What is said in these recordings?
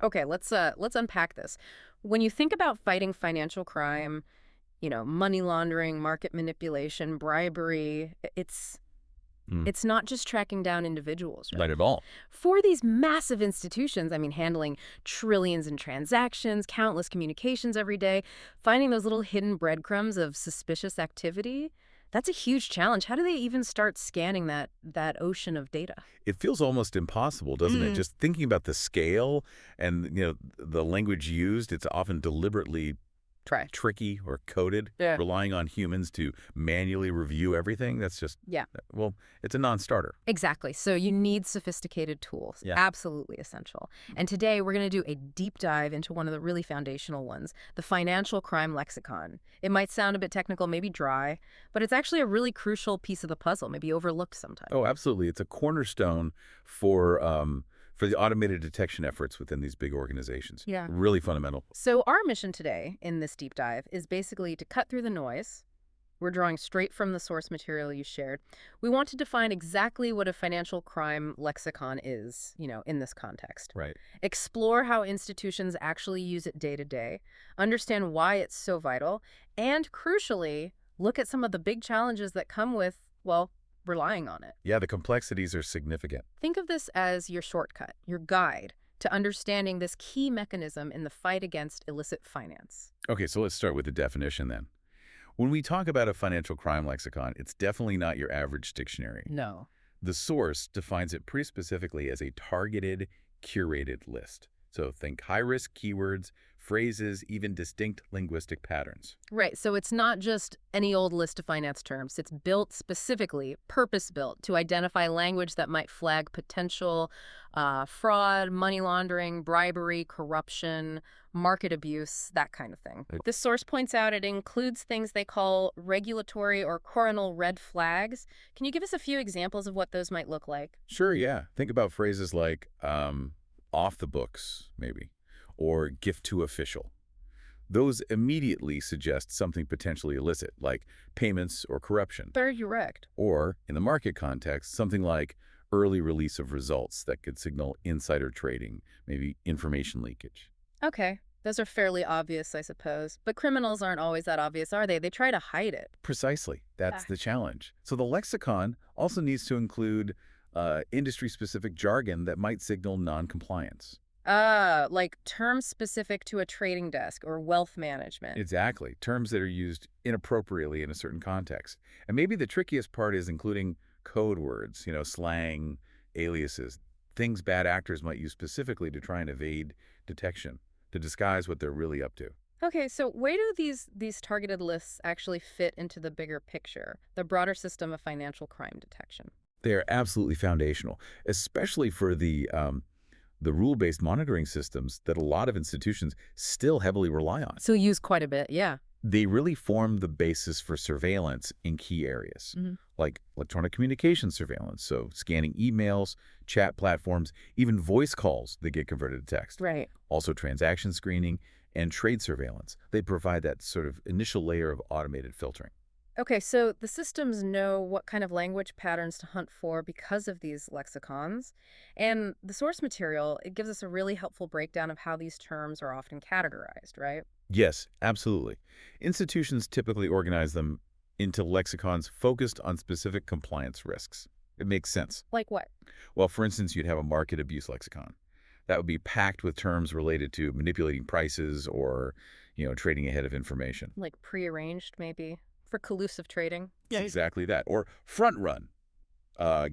Okay, let's unpack this. When you think about fighting financial crime, money laundering, market manipulation, bribery, Mm, it's not just tracking down individuals, right? not at all. For these massive institutions, I mean, handling trillions in transactions, countless communications every day, finding those little hidden breadcrumbs of suspicious activity, that's a huge challenge. How do they even start scanning that ocean of data? It feels almost impossible, doesn't it? Mm. Just thinking about the scale and the language used, it's often deliberately Try. tricky or coded, Yeah. relying on humans to manually review everything. That's just, Yeah. well, it's a non-starter. Exactly. So you need sophisticated tools. Yeah. Absolutely essential. And today we're going to do a deep dive into one of the really foundational ones, the financial crime lexicon. It might sound a bit technical, maybe dry, but it's actually a really crucial piece of the puzzle, maybe overlooked sometimes. Oh, absolutely. It's a cornerstone for the automated detection efforts within these big organizations. Yeah. Really fundamental. So our mission today in this deep dive is basically to cut through the noise. We're drawing straight from the source material you shared. We want to define exactly what a financial crime lexicon is, in this context. Right. Explore how institutions actually use it day to day, understand why it's so vital, and crucially, look at some of the big challenges that come with, well, relying on it. Yeah, the complexities are significant. Think of this as your shortcut, your guide to understanding this key mechanism in the fight against illicit finance. Okay, so let's start with the definition then. When we talk about a financial crime lexicon, it's definitely not your average dictionary. No. The source defines it pretty specifically as a targeted, curated list. So think high-risk keywords, phrases, even distinct linguistic patterns. Right, so it's not just any old list of finance terms. It's built specifically, purpose-built, to identify language that might flag potential fraud, money laundering, bribery, corruption, market abuse, that kind of thing. Uh, This source points out it includes things they call regulatory or coronal red flags. Can you give us a few examples of what those might look like? Sure, yeah. Think about phrases like off the books, maybe, or gift to official. Those immediately suggest something potentially illicit, like payments or corruption. Very direct. Or, in the market context, something like early release of results that could signal insider trading, maybe information leakage. Okay, those are fairly obvious, I suppose. But criminals aren't always that obvious, are they? They try to hide it. Precisely. That's the challenge. So the lexicon also needs to include industry-specific jargon that might signal non-compliance. Like terms specific to a trading desk or wealth management. Exactly. Terms that are used inappropriately in a certain context. And maybe the trickiest part is including code words, slang, aliases, things bad actors might use specifically to try and evade detection, to disguise what they're really up to. Okay, so where do these targeted lists actually fit into the bigger picture, the broader system of financial crime detection? They are absolutely foundational, especially for the rule-based monitoring systems that a lot of institutions still heavily rely on. So used quite a bit, yeah. They really form the basis for surveillance in key areas, Hmm. like electronic communication surveillance, so scanning emails, chat platforms, even voice calls that get converted to text. Right. Also transaction screening and trade surveillance. They provide that sort of initial layer of automated filtering. Okay, so the systems know what kind of language patterns to hunt for because of these lexicons. And the source material, it gives us a really helpful breakdown of how these terms are often categorized, right? Yes, absolutely. Institutions typically organize them into lexicons focused on specific compliance risks. It makes sense. Like what? Well, for instance, you'd have a market abuse lexicon. That would be packed with terms related to manipulating prices or, trading ahead of information. Like prearranged, maybe, for collusive trading? Yeah, exactly that. Or front run,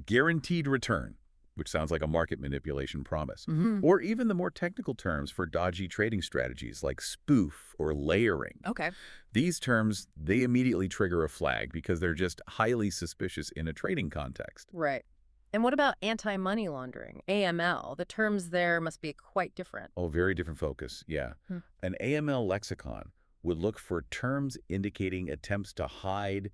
guaranteed return, which sounds like a market manipulation promise. Hmm. Or even the more technical terms for dodgy trading strategies like spoof or layering. Okay. These terms, they immediately trigger a flag because they're just highly suspicious in a trading context. Right. And what about anti-money laundering, AML? The terms there must be quite different. Oh, very different focus, yeah. Hmm. An AML lexicon would look for terms indicating attempts to hide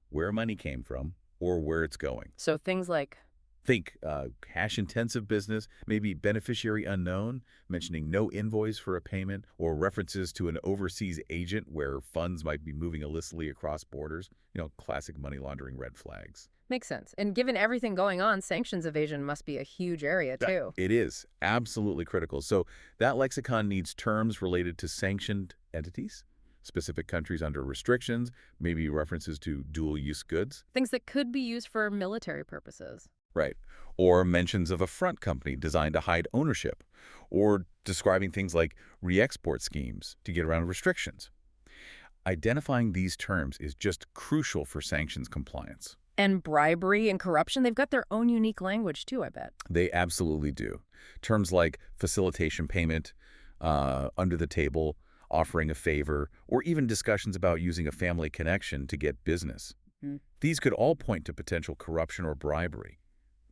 where money came from or where it's going. So things like, Think cash-intensive business, maybe beneficiary unknown, mentioning no invoice for a payment, or references to an overseas agent where funds might be moving illicitly across borders. Classic money laundering red flags. Makes sense. And given everything going on, sanctions evasion must be a huge area, too. It is absolutely critical. So that lexicon needs terms related to sanctioned entities, specific countries under restrictions, maybe references to dual-use goods. Things that could be used for military purposes. Right. Or mentions of a front company designed to hide ownership, or describing things like re-export schemes to get around restrictions. Identifying these terms is just crucial for sanctions compliance. And bribery and corruption, they've got their own unique language, too, I bet. They absolutely do. Terms like facilitation payment, under the table, offering a favor, or even discussions about using a family connection to get business. Mm. These could all point to potential corruption or bribery.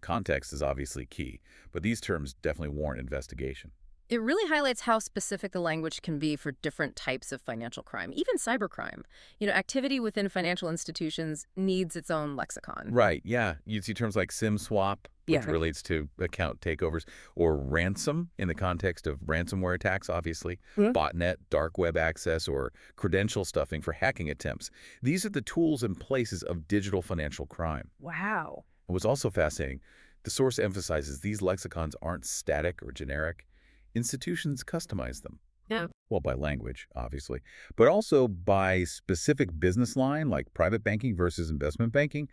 Context is obviously key, but these terms definitely warrant investigation. It really highlights how specific the language can be for different types of financial crime, even cybercrime. Activity within financial institutions needs its own lexicon. Right, yeah. You'd see terms like SIM swap, which Yeah. relates to account takeovers, or ransom in the context of ransomware attacks, obviously, Yeah. botnet, dark web access, or credential stuffing for hacking attempts. These are the tools and places of digital financial crime. Wow. And what's also fascinating, the source emphasizes these lexicons aren't static or generic. Institutions customize them. Yeah. Well, by language, obviously, but also by specific business line, like private banking versus investment banking.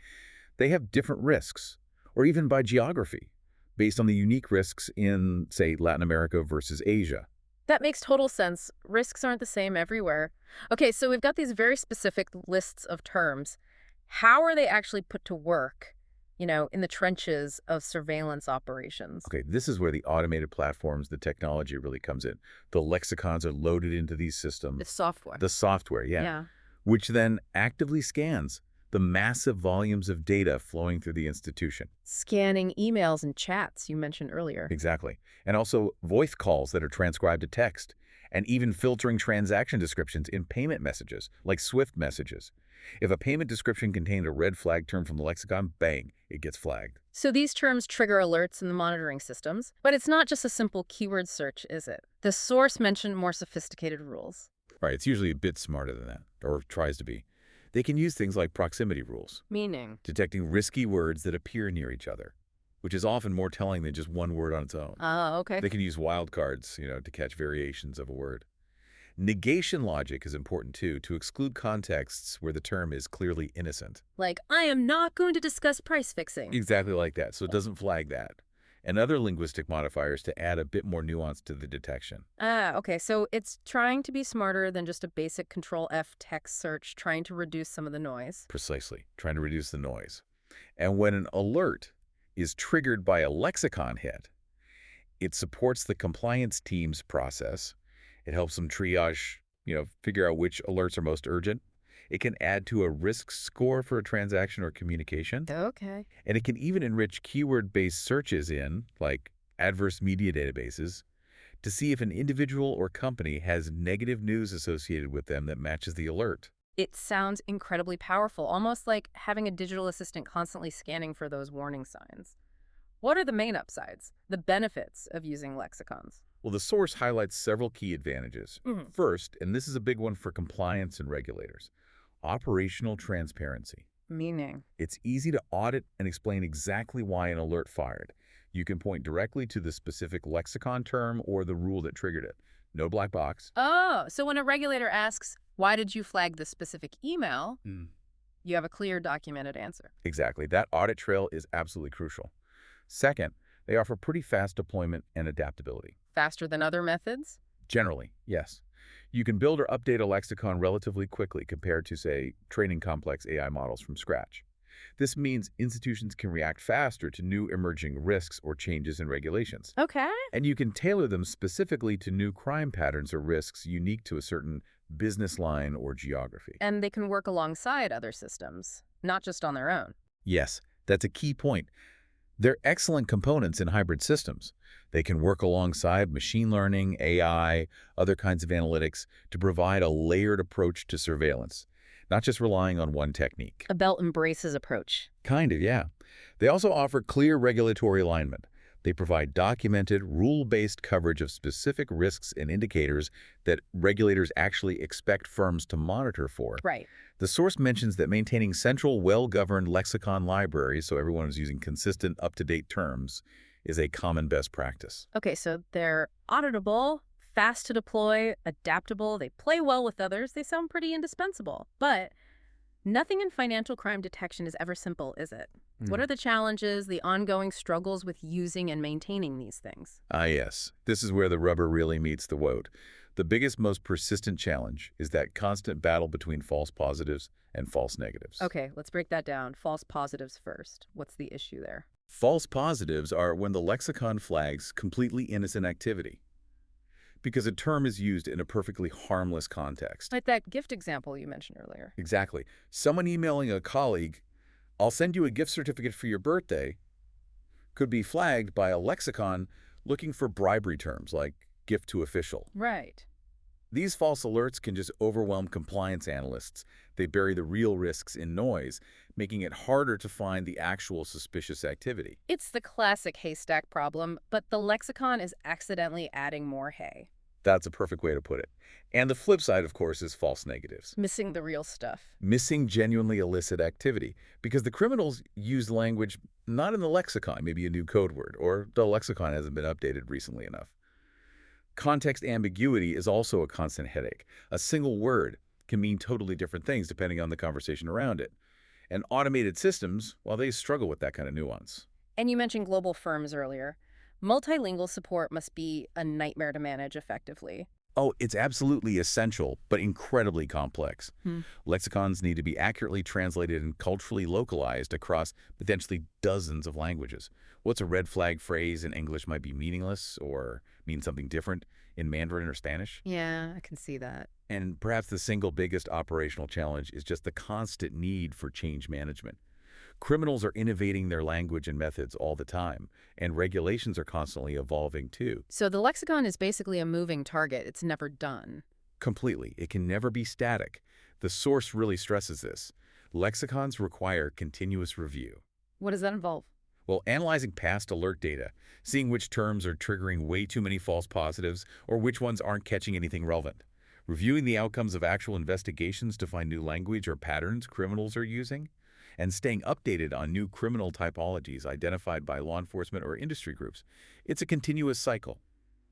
They have different risks, or even by geography, based on the unique risks in, say, Latin America versus Asia. That makes total sense. Risks aren't the same everywhere. Okay, so we've got these very specific lists of terms. How are they actually put to work, in the trenches of surveillance operations? Okay, this is where the automated platforms, the technology really comes in. The lexicons are loaded into these The systems. software. The software, yeah, Yeah. which then actively scans the massive volumes of data flowing through the institution. Scanning emails and chats you mentioned earlier. Exactly. And also voice calls that are transcribed to text, and even filtering transaction descriptions in payment messages, like SWIFT messages. If a payment description contained a red flag term from the lexicon, bang, it gets flagged. So these terms trigger alerts in the monitoring systems, but it's not just a simple keyword search, is it? The source mentioned more sophisticated rules. Right, it's usually a bit smarter than that, or tries to be. They can use things like proximity rules, Meaning? detecting risky words that appear near each other, which is often more telling than just one word on its own. Okay. They can use wildcards, to catch variations of a word. Negation logic is important, too, to exclude contexts where the term is clearly innocent. Like, I am not going to discuss price fixing. Exactly like that, so it doesn't flag that. And other linguistic modifiers to add a bit more nuance to the detection. Okay, so it's trying to be smarter than just a basic Control-F text search, trying to reduce some of the noise. Precisely, trying to reduce the noise. And when an alert is triggered by a lexicon hit, it supports the compliance team's process. It helps them triage, figure out which alerts are most urgent. It can add to a risk score for a transaction or communication. Okay. And it can even enrich keyword-based searches in, like adverse media databases, to see if an individual or company has negative news associated with them that matches the alert. It sounds incredibly powerful, almost like having a digital assistant constantly scanning for those warning signs. What are the main upsides, the benefits of using lexicons? Well, the source highlights several key advantages. Mhm. First, and this is a big one for compliance and regulators, operational transparency. Meaning? It's easy to audit and explain exactly why an alert fired. You can point directly to the specific lexicon term or the rule that triggered it. No black box. Oh, so when a regulator asks, why did you flag this specific email, you have a clear documented answer. Exactly. That audit trail is absolutely crucial. Second, they offer pretty fast deployment and adaptability. Faster than other methods? Generally, yes. You can build or update a lexicon relatively quickly compared to, say, training complex AI models from scratch. This means institutions can react faster to new emerging risks or changes in regulations. Okay. And you can tailor them specifically to new crime patterns or risks unique to a certain business line or geography. And they can work alongside other systems, not just on their own. Yes, that's a key point. They're excellent components in hybrid systems. They can work alongside machine learning, AI, other kinds of analytics to provide a layered approach to surveillance, not just relying on one technique. A belt and braces approach. Kind of, yeah. They also offer clear regulatory alignment. They provide documented, rule-based coverage of specific risks and indicators that regulators actually expect firms to monitor for. Right. The source mentions that maintaining central, well-governed lexicon libraries, so everyone is using consistent, up-to-date terms, is a common best practice. Okay, so they're auditable, fast to deploy, adaptable, they play well with others, they sound pretty indispensable. But nothing in financial crime detection is ever simple, is it? What Hmm. are the challenges, the ongoing struggles with using and maintaining these things? Ah, yes. This is where the rubber really meets the road. The biggest, most persistent challenge is that constant battle between false positives and false negatives. Okay, let's break that down. False positives first. What's the issue there? False positives are when the lexicon flags completely innocent activity, because a term is used in a perfectly harmless context. Like that gift example you mentioned earlier. Exactly. Someone emailing a colleague, "I'll send you a gift certificate for your birthday," could be flagged by a lexicon looking for bribery terms like gift to official. Right. These false alerts can just overwhelm compliance analysts. They bury the real risks in noise, making it harder to find the actual suspicious activity. It's the classic haystack problem, but the lexicon is accidentally adding more hay. That's a perfect way to put it. And the flip side, of course, is false negatives. Missing the real stuff. Missing genuinely illicit activity, because the criminals use language not in the lexicon, maybe a new code word, or the lexicon hasn't been updated recently enough. Context ambiguity is also a constant headache. A single word can mean totally different things depending on the conversation around it. And automated systems, well, they struggle with that kind of nuance. And you mentioned global firms earlier. Multilingual support must be a nightmare to manage effectively. Oh, it's absolutely essential, but incredibly complex. Hmm. Lexicons need to be accurately translated and culturally localized across potentially dozens of languages. What's a red flag phrase in English might be meaningless or mean something different in Mandarin or Spanish. Yeah, I can see that. And perhaps the single biggest operational challenge is just the constant need for change management. Criminals are innovating their language and methods all the time, and regulations are constantly evolving too. So the lexicon is basically a moving target. It's never done. Completely. It can never be static. The source really stresses this. Lexicons require continuous review. What does that involve? Well, analyzing past alert data, seeing which terms are triggering way too many false positives or which ones aren't catching anything relevant. Reviewing the outcomes of actual investigations to find new language or patterns criminals are using, and staying updated on new criminal typologies identified by law enforcement or industry groups. It's a continuous cycle.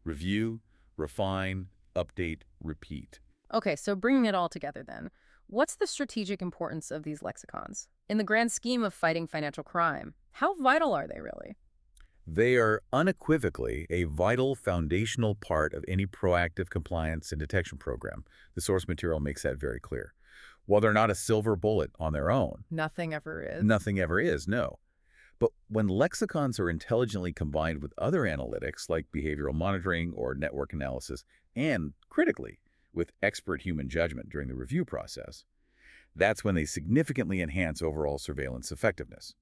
Review, refine, update, repeat. Okay, so bringing it all together then, what's the strategic importance of these lexicons? In the grand scheme of fighting financial crime, how vital are they really? They are unequivocally a vital foundational part of any proactive compliance and detection program. The source material makes that very clear. While they're not a silver bullet on their own, Nothing ever is. nothing ever is, no. But when lexicons are intelligently combined with other analytics like behavioral monitoring or network analysis, and critically, with expert human judgment during the review process, that's when they significantly enhance overall surveillance effectiveness.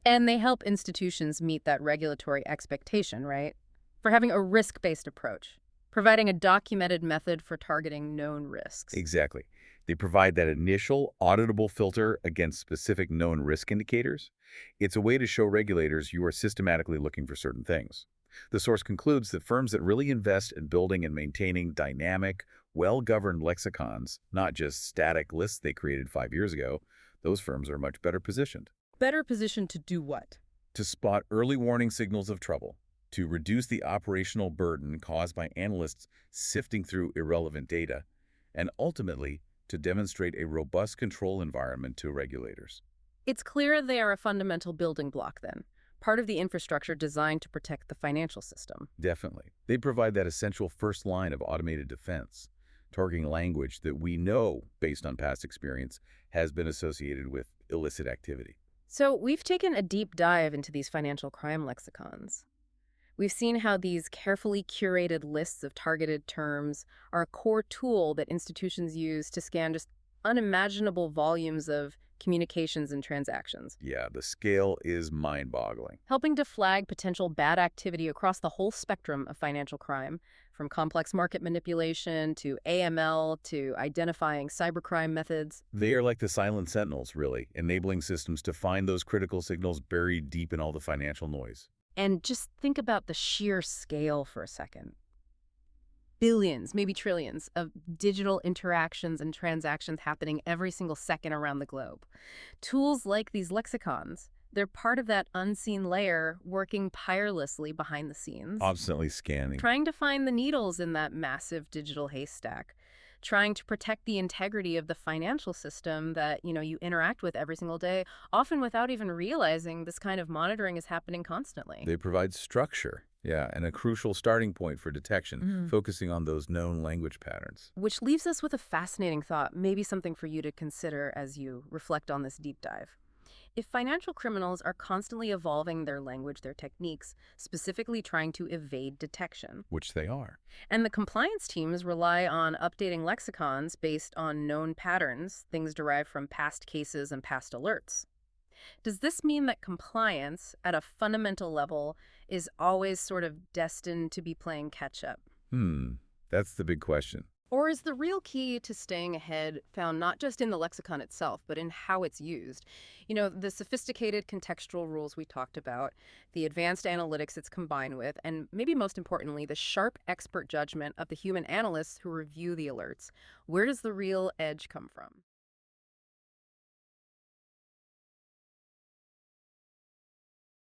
And they help institutions meet that regulatory expectation, right? For having a risk-based approach, providing a documented method for targeting known risks. Exactly. They provide that initial auditable filter against specific known risk indicators. It's a way to show regulators you are systematically looking for certain things. The source concludes that firms that really invest in building and maintaining dynamic, well-governed lexicons, not just static lists they created 5 years ago, those firms are much better positioned Better positioned to do what? to spot early warning signals of trouble, to reduce the operational burden caused by analysts sifting through irrelevant data, and ultimately to demonstrate a robust control environment to regulators. It's clear they are a fundamental building block then, part of the infrastructure designed to protect the financial system. Definitely. They provide that essential first line of automated defense, targeting language that we know, based on past experience, has been associated with illicit activity. So we've taken a deep dive into these financial crime lexicons. We've seen how these carefully curated lists of targeted terms are a core tool that institutions use to scan just unimaginable volumes of communications and transactions, Yeah, the scale is mind-boggling. helping to flag potential bad activity across the whole spectrum of financial crime, from complex market manipulation to AML to identifying cybercrime methods. They are like the silent sentinels, really, enabling systems to find those critical signals buried deep in all the financial noise. And just think about the sheer scale for a second. Billions, maybe trillions, of digital interactions and transactions happening every single second around the globe. Tools like these lexicons, they're part of that unseen layer working tirelessly behind the scenes, Constantly scanning. trying to find the needles in that massive digital haystack, trying to protect the integrity of the financial system that, you interact with every single day, often without even realizing this kind of monitoring is happening constantly. They provide structure, yeah, and a crucial starting point for detection, focusing on those known language patterns. Which leaves us with a fascinating thought, maybe something for you to consider as you reflect on this deep dive. If financial criminals are constantly evolving their language, their techniques, specifically trying to evade detection, Which they are. and the compliance teams rely on updating lexicons based on known patterns, things derived from past cases and past alerts, does this mean that compliance, at a fundamental level, is always sort of destined to be playing catch up? Hmm, that's the big question. Or is the real key to staying ahead found not just in the lexicon itself, but in how it's used? The sophisticated contextual rules we talked about, the advanced analytics it's combined with, and maybe most importantly, the sharp expert judgment of the human analysts who review the alerts. Where does the real edge come from?